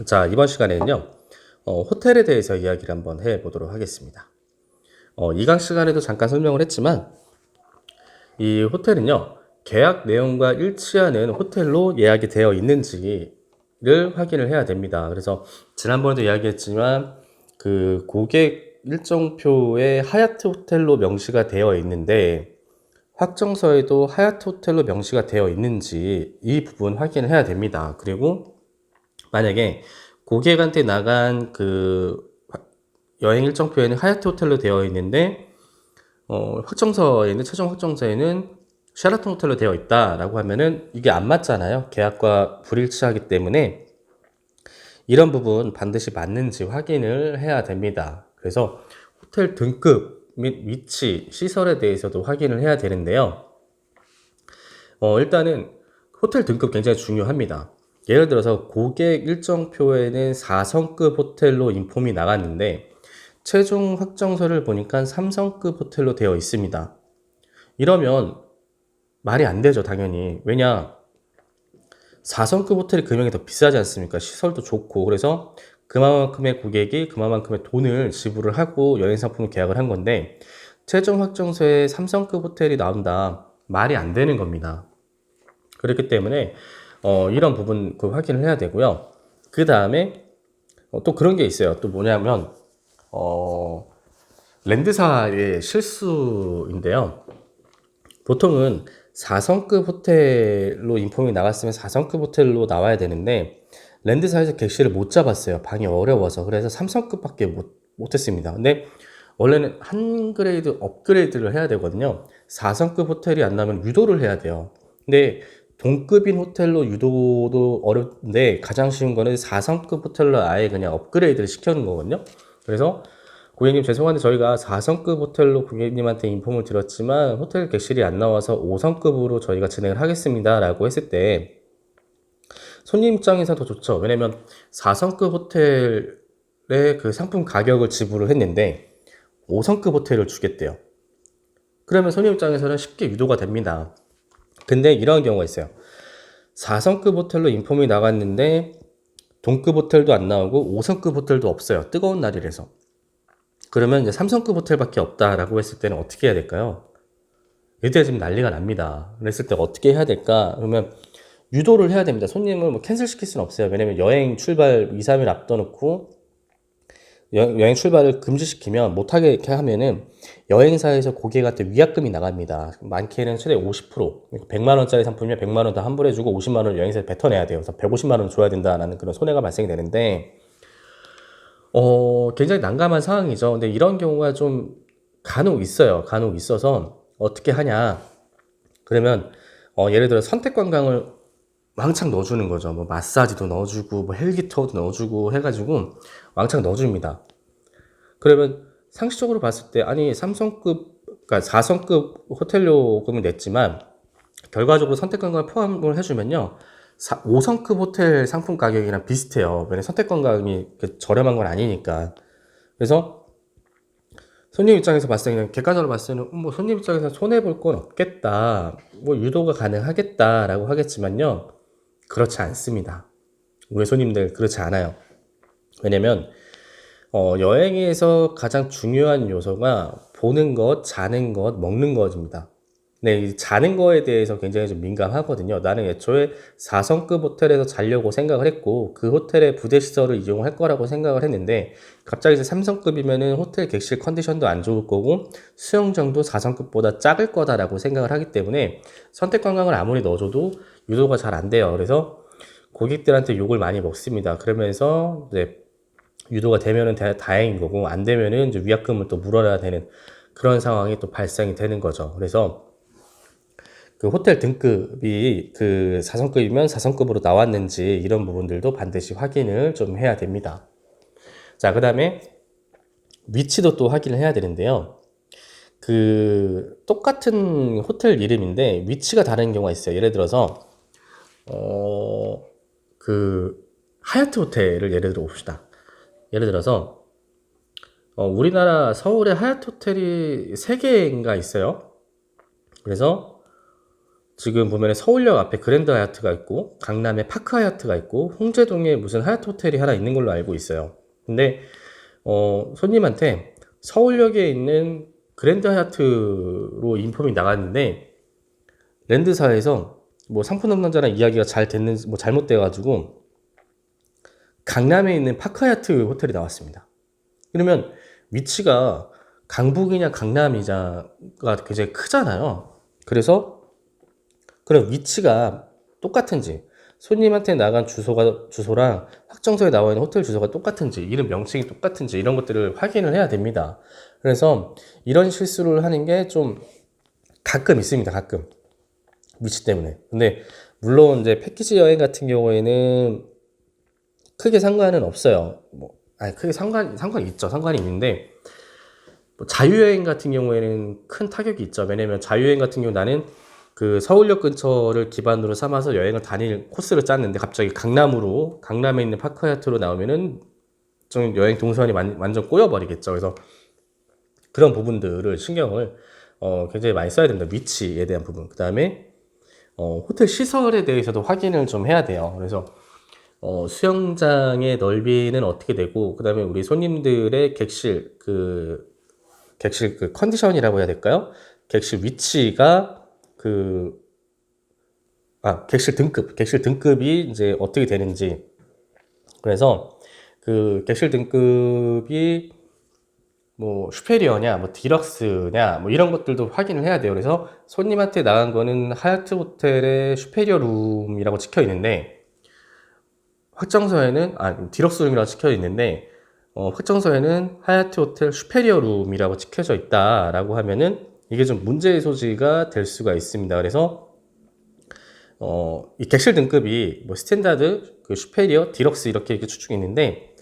자, 이번 시간에는요, 호텔에 대해서 이야기를 한번 해보도록 하겠습니다. 이강 시간에도 잠깐 설명을 했지만, 이 호텔은요, 계약 내용과 일치하는 호텔로 예약이 되어 있는지를 확인을 해야 됩니다. 그래서 지난번에도 이야기했지만, 그 고객 일정표에 하얏트 호텔로 명시가 되어 있는데, 확정서에도 하얏트 호텔로 명시가 되어 있는지 이 부분 확인을 해야 됩니다. 그리고 만약에 고객한테 나간 그 여행 일정표에는 하얏트 호텔로 되어 있는데 최종 확정서에는 셰라톤 호텔로 되어 있다라고 하면은 이게 안 맞잖아요. 계약과 불일치하기 때문에 이런 부분 반드시 맞는지 확인을 해야 됩니다. 그래서 호텔 등급 및 위치, 시설에 대해서도 확인을 해야 되는데요. 일단은 호텔 등급 굉장히 중요합니다. 예를 들어서 고객 일정표에는 4성급 호텔로 인폼이 나갔는데 최종 확정서를 보니까 3성급 호텔로 되어 있습니다. 이러면 말이 안 되죠, 당연히. 왜냐, 4성급 호텔이 금액이 더 비싸지 않습니까? 시설도 좋고. 그래서 그만큼의 고객이 그만큼의 돈을 지불을 하고 여행 상품을 계약을 한 건데 최종 확정서에 3성급 호텔이 나온다. 말이 안 되는 겁니다. 그렇기 때문에 이런 부분 그 확인을 해야 되고요. 그 다음에 또 그런 게 있어요. 또 뭐냐면 랜드사의 실수인데요. 보통은 4성급 호텔로 인폼이 나갔으면 4성급 호텔로 나와야 되는데 랜드사에서 객실을 못 잡았어요. 방이 어려워서. 그래서 3성급밖에 못했습니다. 근데 원래는 한 그레이드 업그레이드를 해야 되거든요. 4성급 호텔이 안 나면 유도를 해야 돼요. 근데 동급인 호텔로 유도도 어렵는데 가장 쉬운 거는 4성급 호텔로 아예 그냥 업그레이드를 시켜놓은 거거든요. 그래서 고객님 죄송한데 저희가 4성급 호텔로 고객님한테 인폼을 드렸지만 호텔 객실이 안 나와서 5성급으로 저희가 진행을 하겠습니다 라고 했을 때 손님 입장에서 더 좋죠. 왜냐면 4성급 호텔의 그 상품 가격을 지불을 했는데 5성급 호텔을 주겠대요. 그러면 손님 입장에서는 쉽게 유도가 됩니다. 근데 이런 경우가 있어요. 4성급 호텔로 인폼이 나갔는데 동급 호텔도 안 나오고 5성급 호텔도 없어요. 뜨거운 날이라서. 그러면 이제 3성급 호텔밖에 없다라고 했을 때는 어떻게 해야 될까요? 이때 지금 난리가 납니다. 그랬을 때 어떻게 해야 될까? 그러면 유도를 해야 됩니다. 손님을 뭐 캔슬 시킬 수는 없어요. 왜냐면 여행 출발 2, 3일 앞둬놓고 여행 출발을 금지시키면 못하게 이렇게 하면은 여행사에서 고객한테 위약금이 나갑니다. 많게는 최대 50%. 100만 원짜리 상품이면 100만 원 다 환불해주고 50만 원을 여행사에 뱉어내야 돼요. 그래서 150만 원 줘야 된다라는 그런 손해가 발생이 되는데 굉장히 난감한 상황이죠. 근데 이런 경우가 좀 간혹 있어요. 간혹 있어서 어떻게 하냐. 그러면 예를 들어 선택 관광을 왕창 넣어주는 거죠. 뭐 마사지도 넣어주고 뭐 헬기 투어도 넣어주고 해가지고 왕창 넣어줍니다. 그러면 상식적으로 봤을 때 아니 3성급 그러니까 4성급 호텔 요금을 냈지만 결과적으로 선택 관광을 포함을 해주면요 5성급 호텔 상품 가격이랑 비슷해요. 왜냐면 선택 관광이 저렴한 건 아니니까. 그래서 손님 입장에서 봤을 때는 객관적으로 봤을 때는 뭐 손님 입장에서 손해 볼 건 없겠다, 뭐 유도가 가능하겠다라고 하겠지만요 그렇지 않습니다. 우리 손님들 그렇지 않아요. 왜냐면 여행에서 가장 중요한 요소가 보는 것, 자는 것, 먹는 것입니다. 네, 이 자는 거에 대해서 굉장히 좀 민감하거든요. 나는 애초에 4성급 호텔에서 자려고 생각을 했고, 그 호텔의 부대 시설을 이용할 거라고 생각을 했는데, 갑자기 이제 3성급이면은 호텔 객실 컨디션도 안 좋을 거고, 수영장도 4성급보다 작을 거다라고 생각을 하기 때문에, 선택 관광을 아무리 넣어줘도 유도가 잘 안 돼요. 그래서 고객들한테 욕을 많이 먹습니다. 그러면서 이제 유도가 되면은 다행인 거고, 안 되면은 이제 위약금을 또 물어야 되는 그런 상황이 또 발생이 되는 거죠. 그래서 그 호텔 등급이 그 4성급이면 4성급으로 나왔는지 이런 부분들도 반드시 확인을 좀 해야 됩니다. 자, 그 다음에 위치도 또 확인을 해야 되는데요. 그 똑같은 호텔 이름인데 위치가 다른 경우가 있어요. 예를 들어서 그 하얏트 호텔을 예를 들어 봅시다. 예를 들어서 우리나라 서울에 하얏트 호텔이 3개인가 있어요. 그래서 지금 보면 서울역 앞에 그랜드 하얏트가 있고 강남에 파크 하얏트가 있고 홍제동에 무슨 하얏트 호텔이 하나 있는 걸로 알고 있어요. 근데 손님한테 서울역에 있는 그랜드 하얏트로 인폼이 나갔는데 랜드사에서 뭐 상품 담당자랑 이야기가 잘 됐는지 뭐 잘못돼가지고 강남에 있는 파크 하얏트 호텔이 나왔습니다. 그러면 위치가 강북이냐 강남이냐가 굉장히 크잖아요. 그래서 그럼 위치가 똑같은지, 손님한테 나간 주소랑 확정서에 나와 있는 호텔 주소가 똑같은지, 이름 명칭이 똑같은지 이런 것들을 확인을 해야 됩니다. 그래서 이런 실수를 하는 게 좀 가끔 있습니다. 가끔 위치 때문에. 근데 물론 이제 패키지 여행 같은 경우에는 크게 상관은 없어요. 크게 상관이 있죠. 상관이 있는데 뭐 자유여행 같은 경우에는 큰 타격이 있죠. 왜냐면 자유여행 같은 경우 나는 그 서울역 근처를 기반으로 삼아서 여행을 다닐 코스를 짰는데 갑자기 강남에 있는 파크 하얏트로 나오면은 좀 여행 동선이 완전 꼬여버리겠죠. 그래서 그런 부분들을 신경을 굉장히 많이 써야 됩니다. 위치에 대한 부분. 그 다음에 호텔 시설에 대해서도 확인을 좀 해야 돼요. 그래서 수영장의 넓이는 어떻게 되고, 그 다음에 우리 손님들의 객실 그 컨디션이라고 해야 될까요? 객실 위치가 객실 등급이 이제 어떻게 되는지. 그래서 그 객실 등급이 뭐 슈페리어냐, 뭐 디럭스냐, 뭐 이런 것들도 확인을 해야 돼요. 그래서 손님한테 나간 거는 하얏트 호텔의 슈페리어 룸이라고 찍혀 있는데, 확정서에는 디럭스 룸이라고 찍혀 있는데 확정서에는 하얏트 호텔 슈페리어 룸이라고 찍혀져 있다라고 하면은 이게 좀 문제의 소지가 될 수가 있습니다. 그래서 이 객실 등급이 뭐 스탠다드, 그 슈페리어, 디럭스 이렇게 추측이 있는데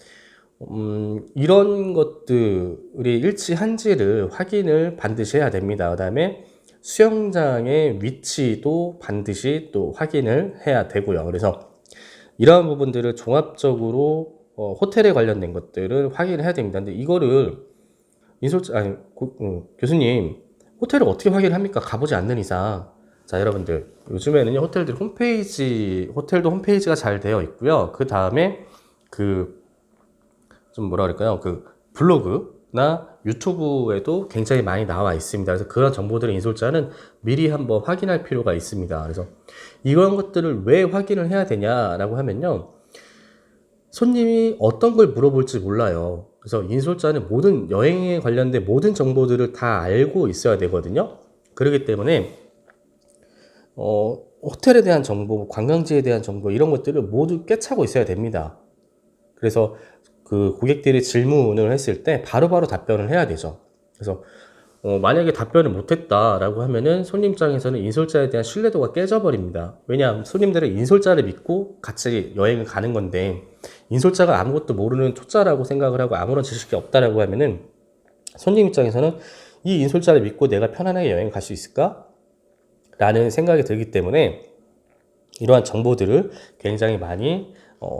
이런 것들이 일치한지를 확인을 반드시 해야 됩니다. 그 다음에 수영장의 위치도 반드시 또 확인을 해야 되고요. 그래서 이러한 부분들을 종합적으로 호텔에 관련된 것들을 확인을 해야 됩니다. 근데 이거를 교수님, 호텔을 어떻게 확인을 합니까? 가보지 않는 이상. 자, 여러분들, 요즘에는 호텔도 홈페이지가 잘 되어 있고요. 그 다음에 좀 뭐라 그럴까요? 그 블로그나 유튜브에도 굉장히 많이 나와 있습니다. 그래서 그런 정보들의 인솔자는 미리 한번 확인할 필요가 있습니다. 그래서 이런 것들을 왜 확인을 해야 되냐라고 하면요, 손님이 어떤 걸 물어볼지 몰라요. 그래서 인솔자는 여행에 관련된 모든 정보들을 다 알고 있어야 되거든요. 그렇기 때문에 호텔에 대한 정보, 관광지에 대한 정보 이런 것들을 모두 꿰차고 있어야 됩니다. 그래서 그 고객들이 질문을 했을 때 바로바로 답변을 해야 되죠. 그래서 만약에 답변을 못했다라고 하면은 손님 입장에서는 인솔자에 대한 신뢰도가 깨져버립니다. 왜냐하면 손님들은 인솔자를 믿고 같이 여행을 가는 건데, 인솔자가 아무것도 모르는 초짜라고 생각을 하고 아무런 지식이 없다라고 하면은 손님 입장에서는 이 인솔자를 믿고 내가 편안하게 여행을 갈 수 있을까? 라는 생각이 들기 때문에 이러한 정보들을 굉장히 많이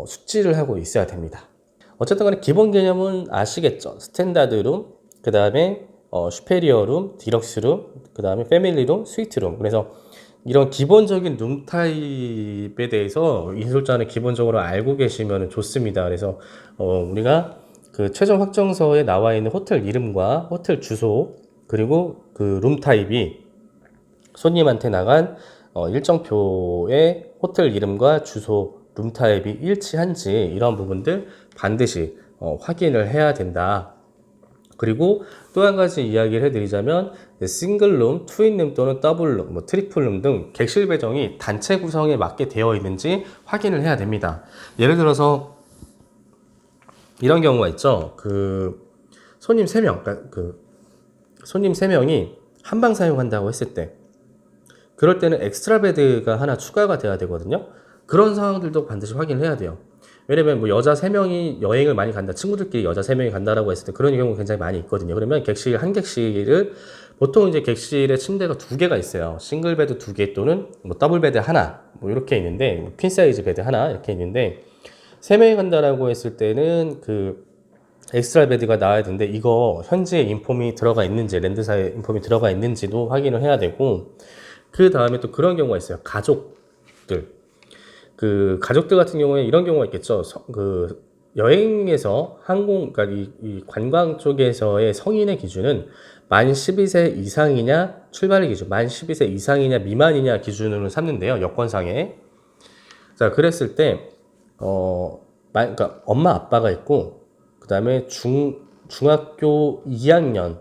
숙지를 하고 있어야 됩니다. 어쨌든 간에 기본 개념은 아시겠죠? 스탠다드 룸, 그 다음에 슈페리어 룸, 디럭스 룸, 그 다음에 패밀리 룸, 스위트 룸. 그래서 이런 기본적인 룸 타입에 대해서 인솔자는 기본적으로 알고 계시면 좋습니다. 그래서 우리가 그 최종 확정서에 나와 있는 호텔 이름과 호텔 주소, 그리고 그 룸 타입이 손님한테 나간 일정표의 호텔 이름과 주소, 룸 타입이 일치한지 이런 부분들 반드시 확인을 해야 된다. 그리고 또 한 가지 이야기를 해드리자면 싱글룸, 트윈룸 또는 더블룸, 뭐 트리플룸 등 객실 배정이 단체 구성에 맞게 되어 있는지 확인을 해야 됩니다. 예를 들어서 이런 경우가 있죠. 손님 3명, 손님 3명이 한 방 사용한다고 했을 때, 그럴 때는 엑스트라 베드가 하나 추가가 돼야 되거든요. 그런 상황들도 반드시 확인을 해야 돼요. 왜냐면 뭐 여자 3명이 여행을 많이 간다, 친구들끼리 여자 3명이 간다라고 했을 때 그런 경우 굉장히 많이 있거든요. 그러면 한 객실을 보통 이제 객실에 침대가 2개가 있어요. 싱글 베드 2개 또는 뭐 더블 베드 하나, 뭐 이렇게 있는데, 퀸 사이즈 베드 하나 이렇게 있는데, 3명이 간다라고 했을 때는 그 엑스트라 베드가 나와야 되는데, 이거 현재 인폼이 들어가 있는지, 랜드사에 인폼이 들어가 있는지도 확인을 해야 되고, 그 다음에 또 그런 경우가 있어요. 가족들. 그 가족들 같은 경우에 이런 경우가 있겠죠. 그 여행에서 그러니까 이 관광 쪽에서의 성인의 기준은 만 12세 이상이냐, 출발의 기준, 만 12세 이상이냐, 미만이냐 기준으로 삼는데요. 여권상에. 자, 그랬을 때, 그러니까 엄마, 아빠가 있고, 그 다음에 중학교 2학년,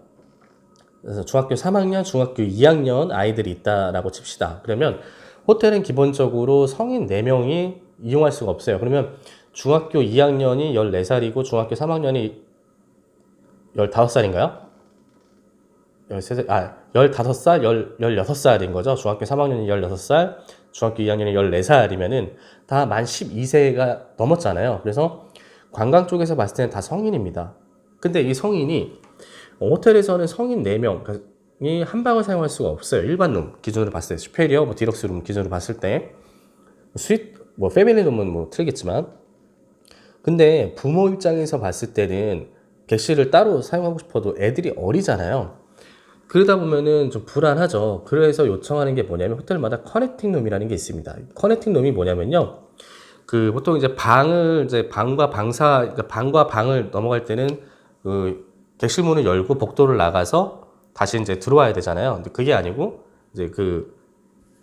그래서 중학교 3학년, 중학교 2학년 아이들이 있다라고 칩시다. 그러면 호텔은 기본적으로 성인 4명이 이용할 수가 없어요. 그러면 중학교 2학년이 14살이고 중학교 3학년이 15살인가요? 15살, 16살인 거죠. 중학교 3학년이 16살, 중학교 2학년이 14살이면은 다 만 12세가 넘었잖아요. 그래서 관광 쪽에서 봤을 때는 다 성인입니다. 근데 이 성인이 호텔에서는 성인 4명이 한 방을 사용할 수가 없어요. 일반 룸 기준으로 봤을 때, 슈페리어, 뭐 디럭스 룸 기준으로 봤을 때, 뭐 패밀리 룸은 뭐 틀리겠지만, 근데 부모 입장에서 봤을 때는 객실을 따로 사용하고 싶어도 애들이 어리잖아요. 그러다 보면은 좀 불안하죠. 그래서 요청하는 게 뭐냐면 호텔마다 커넥팅 룸이라는 게 있습니다. 커넥팅 룸이 뭐냐면요. 그 보통 이제 방과 그러니까 방과 방을 넘어갈 때는 그 객실 문을 열고 복도를 나가서 다시 이제 들어와야 되잖아요. 근데 그게 아니고 이제 그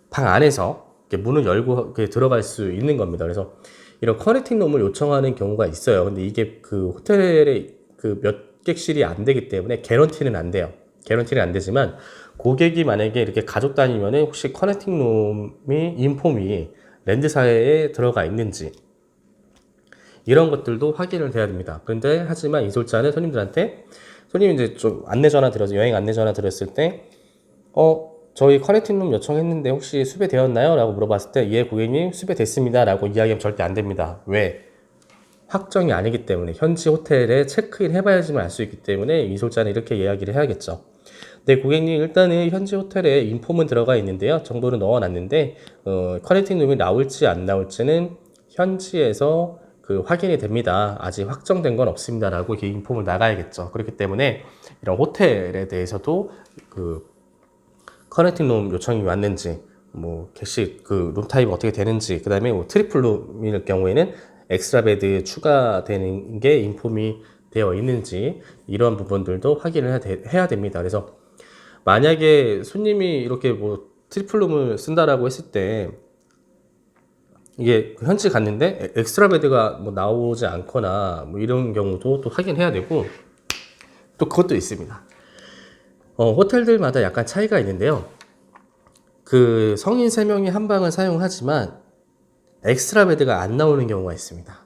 방 안에서 이렇게 문을 열고 이렇게 들어갈 수 있는 겁니다. 그래서 이런 커넥팅 룸을 요청하는 경우가 있어요. 근데 이게 그 호텔에 그 몇 객실이 안 되기 때문에 개런티는 안 돼요. 개런티는 안 되지만 고객이 만약에 이렇게 가족 단위면은 혹시 커넥팅 룸이 인폼이 랜드사에 들어가 있는지 이런 것들도 확인을 해야 됩니다. 그런데 하지만 이솔자는 손님이 이제 좀 안내 전화 드려서 여행 안내 전화 드렸을 때 저희 커넥팅 룸 요청했는데 혹시 수배되었나요? 라고 물어봤을 때 예 고객님 수배됐습니다 라고 이야기하면 절대 안 됩니다. 왜? 확정이 아니기 때문에 현지 호텔에 체크인 해봐야지만 알 수 있기 때문에 이솔자는 이렇게 이야기를 해야겠죠. 네, 고객님 일단은 현지 호텔에 인폼은 들어가 있는데요. 정보를 넣어놨는데 커넥팅 룸이 나올지 안 나올지는 현지에서 그 확인이 됩니다. 아직 확정된 건 없습니다. 라고 이렇게 인폼을 나가야겠죠. 그렇기 때문에 이런 호텔에 대해서도 그 커넥팅 룸 요청이 왔는지 뭐 객실 그 룸 타입이 어떻게 되는지 그 다음에 뭐 트리플 룸일 경우에는 엑스트라 베드 추가되는 게 인폼이 되어 있는지 이런 부분들도 확인을 해야 됩니다. 그래서 만약에 손님이 이렇게 뭐 트리플 룸을 쓴다라고 했을 때 이게 현지 갔는데 엑스트라 베드가 뭐 나오지 않거나 뭐 이런 경우도 또 확인해야 되고 또 그것도 있습니다. 호텔들마다 약간 차이가 있는데요. 그 성인 3명이 한 방을 사용하지만 엑스트라 베드가 안 나오는 경우가 있습니다.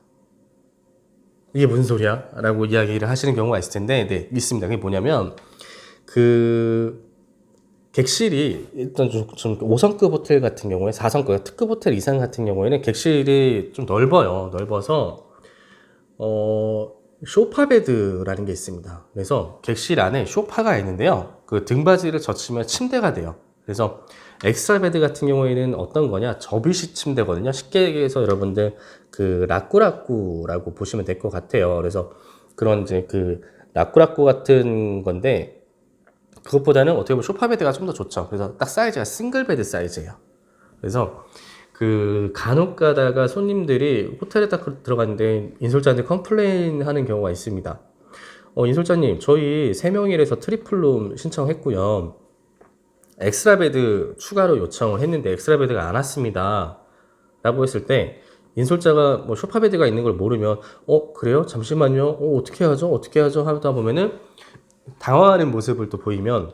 이게 무슨 소리야? 라고 이야기를 하시는 경우가 있을 텐데 네, 있습니다. 그게 뭐냐면 그 객실이 일단 좀 5성급 호텔 같은 경우에 4성급 특급 호텔 이상 같은 경우에는 객실이 좀 넓어서 소파 베드라는 게 있습니다. 그래서 객실 안에 소파가 있는데요. 그 등받이를 젖히면 침대가 돼요. 그래서 엑스트라 베드 같은 경우에는 어떤 거냐? 접이식 침대거든요. 쉽게 얘기해서 여러분들 그 라꾸라꾸라고 보시면 될 것 같아요. 그래서 그런 이제 그 라꾸라꾸 같은 건데 그것보다는 어떻게 보면 소파 베드가 좀 더 좋죠. 그래서 딱 사이즈가 싱글 베드 사이즈예요. 그래서 그 간혹 가다가 손님들이 호텔에 딱 들어갔는데 인솔자한테 컴플레인 하는 경우가 있습니다. 인솔자님 저희 3명이라서 트리플룸 신청했고요. 엑스트라 베드 추가로 요청을 했는데 엑스트라 베드가 안 왔습니다. 라고 했을 때 인솔자가 뭐 소파 베드가 있는 걸 모르면 그래요? 잠시만요. 어떻게 하죠? 하다 보면은 당황하는 모습을 또 보이면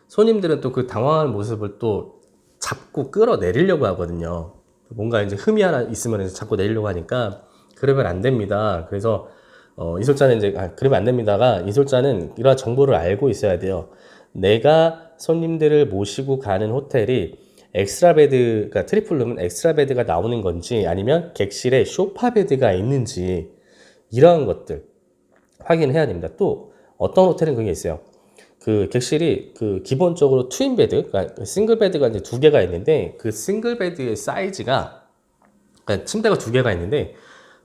손님들은 또 그 당황하는 모습을 또 잡고 끌어내리려고 하거든요. 뭔가 이제 흠이 하나 있으면 이제 잡고 내리려고 하니까 그러면 안 됩니다. 그래서 이솔자는 이제 그러면 안 됩니다가 이솔자는 이러한 정보를 알고 있어야 돼요. 내가 손님들을 모시고 가는 호텔이 엑스트라 베드, 그러니까 트리플룸은 엑스트라 베드가 나오는 건지 아니면 객실에 소파 베드가 있는지 이러한 것들 확인해야 됩니다. 또 어떤 호텔은 그게 있어요. 그 객실이 그 기본적으로 트윈 베드, 그러니까 싱글 베드가 이제 2개가 있는데 그 싱글 베드의 사이즈가 그러니까 침대가 2개가 있는데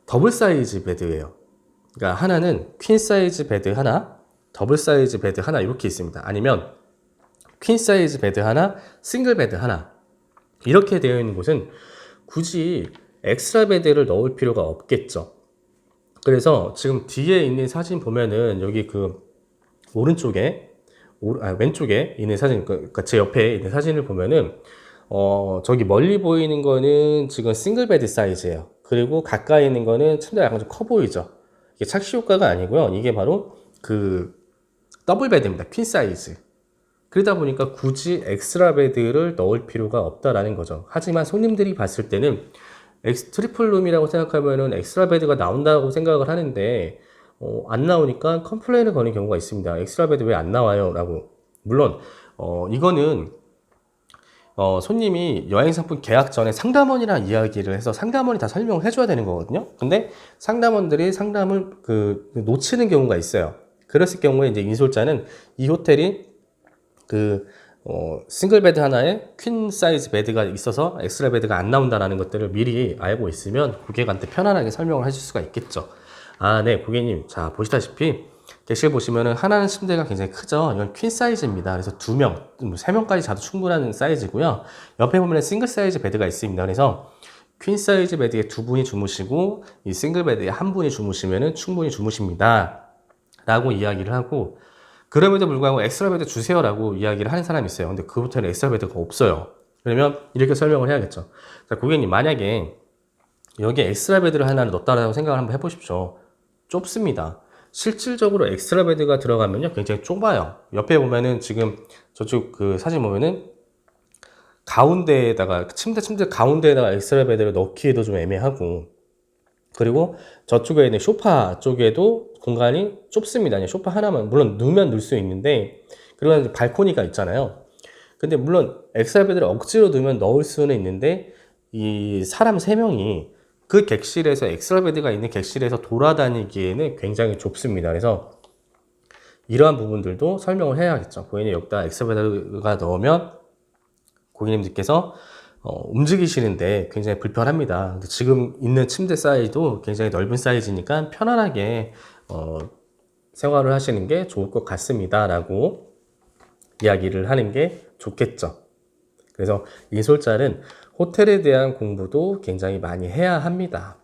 더블 사이즈 베드예요. 그러니까 하나는 퀸 사이즈 베드 하나, 더블 사이즈 베드 하나 이렇게 있습니다. 아니면 퀸 사이즈 베드 하나, 싱글 베드 하나 이렇게 되어 있는 곳은 굳이 엑스트라 베드를 넣을 필요가 없겠죠. 그래서 지금 뒤에 있는 사진 보면은 여기 그 오른쪽에 왼쪽에 있는 사진, 그러니까 제 옆에 있는 사진을 보면은 저기 멀리 보이는 거는 지금 싱글 베드 사이즈예요. 그리고 가까이 있는 거는 침대가 약간 좀 커 보이죠. 이게 착시 효과가 아니고요. 이게 바로 그 더블 베드입니다. 퀸 사이즈. 그러다 보니까 굳이 엑스트라 베드를 넣을 필요가 없다라는 거죠. 하지만 손님들이 봤을 때는 트리플 룸이라고 생각하면은 엑스트라 베드가 나온다고 생각을 하는데 안 나오니까 컴플레인을 거는 경우가 있습니다. 엑스트라 베드 왜 안 나와요? 라고. 물론 이거는 손님이 여행상품 계약 전에 상담원이랑 이야기를 해서 상담원이 다 설명을 해줘야 되는 거거든요. 근데 상담원들이 상담을 놓치는 경우가 있어요. 그랬을 경우에 이제 인솔자는 이 호텔이 싱글 베드 하나에 퀸 사이즈 베드가 있어서 엑스트라 베드가 안 나온다라는 것들을 미리 알고 있으면 고객한테 편안하게 설명을 하실 수가 있겠죠. 아, 네, 고객님. 자, 보시다시피 객실 보시면은 하나는 침대가 굉장히 크죠. 이건 퀸 사이즈입니다. 그래서 2명, 3명까지 자도 충분한 사이즈고요. 옆에 보면 싱글 사이즈 베드가 있습니다. 그래서 퀸 사이즈 베드에 2분이 주무시고 이 싱글 베드에 1분이 주무시면은 충분히 주무십니다. 라고 이야기를 하고, 그럼에도 불구하고 엑스트라 베드 주세요라고 이야기를 하는 사람이 있어요. 근데 그 호텔에 엑스트라 베드가 없어요. 그러면 이렇게 설명을 해야겠죠. 자, 고객님, 만약에 여기에 엑스트라 베드를 하나를 넣었다라고 생각을 한번 해보십시오. 좁습니다. 실질적으로 엑스트라 베드가 들어가면요, 굉장히 좁아요. 옆에 보면은 지금 저쪽 그 사진 보면은 가운데에다가 침대 가운데에다가 엑스트라 베드를 넣기에도 좀 애매하고, 그리고 저쪽에 있는 소파 쪽에도 공간이 좁습니다. 소파 하나만 물론 넣으면 넣을 수 있는데, 그리고 이제 발코니가 있잖아요. 근데 물론 엑스트라 베드를 억지로 넣으면 넣을 수는 있는데 이 사람 3명이 그 객실에서 엑스트라 베드가 있는 객실에서 돌아다니기에는 굉장히 좁습니다. 그래서 이러한 부분들도 설명을 해야겠죠. 고객님, 여기다 엑스트라 베드가 넣으면 고객님들께서 움직이시는데 굉장히 불편합니다. 근데 지금 있는 침대 사이즈도 굉장히 넓은 사이즈니까 편안하게 생활을 하시는 게 좋을 것 같습니다. 라고 이야기를 하는 게 좋겠죠. 그래서 인솔자는 호텔에 대한 공부도 굉장히 많이 해야 합니다.